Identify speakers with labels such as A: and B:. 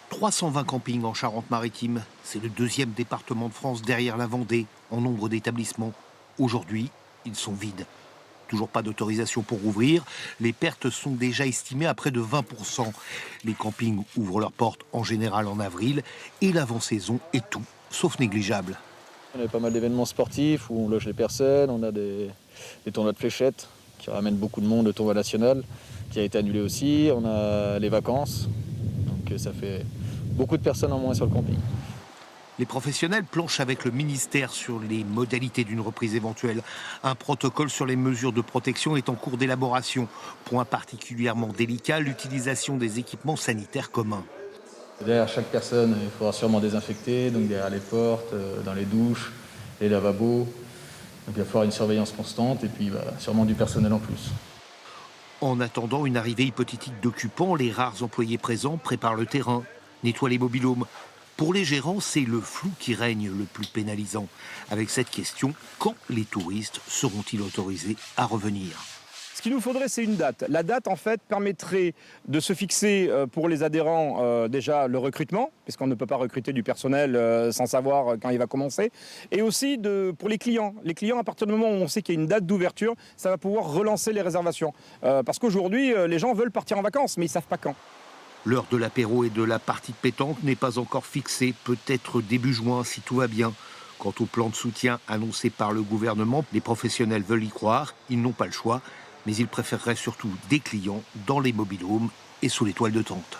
A: 320 campings en Charente-Maritime. C'est le deuxième département de France derrière la Vendée en nombre d'établissements. Aujourd'hui, ils sont vides. Toujours pas d'autorisation pour ouvrir. Les pertes sont déjà estimées à près de 20%. Les campings ouvrent leurs portes en général en avril et l'avant-saison est tout sauf négligeable.
B: On a pas mal d'événements sportifs où on loge les personnes, on a des tournois de fléchettes qui ramènent beaucoup de monde, le tournoi national qui a été annulé aussi, on a les vacances, donc ça fait beaucoup de personnes en moins sur le camping.
A: Les professionnels planchent avec le ministère sur les modalités d'une reprise éventuelle. Un protocole sur les mesures de protection est en cours d'élaboration. Point particulièrement délicat, l'utilisation des équipements sanitaires communs.
B: Derrière chaque personne, il faudra sûrement désinfecter, donc derrière les portes, dans les douches, les lavabos. Donc il va falloir une surveillance constante et puis sûrement du personnel en plus.
A: En attendant une arrivée hypothétique d'occupants, les rares employés présents préparent le terrain, nettoient les mobil-homes. Pour les gérants, c'est le flou qui règne le plus pénalisant. Avec cette question, quand les touristes seront-ils autorisés à revenir ?
C: Ce qu'il nous faudrait, c'est une date. La date, en fait, permettrait de se fixer pour les adhérents déjà le recrutement, puisqu'on ne peut pas recruter du personnel sans savoir quand il va commencer. Et aussi pour les clients. Les clients, à partir du moment où on sait qu'il y a une date d'ouverture, ça va pouvoir relancer les réservations. Parce qu'aujourd'hui, les gens veulent partir en vacances, mais ils ne savent pas quand.
A: L'heure de l'apéro et de la partie de pétanque n'est pas encore fixée, peut-être début juin si tout va bien. Quant au plan de soutien annoncé par le gouvernement, les professionnels veulent y croire, ils n'ont pas le choix, mais ils préféreraient surtout des clients dans les mobil-homes et sous les toiles de tente.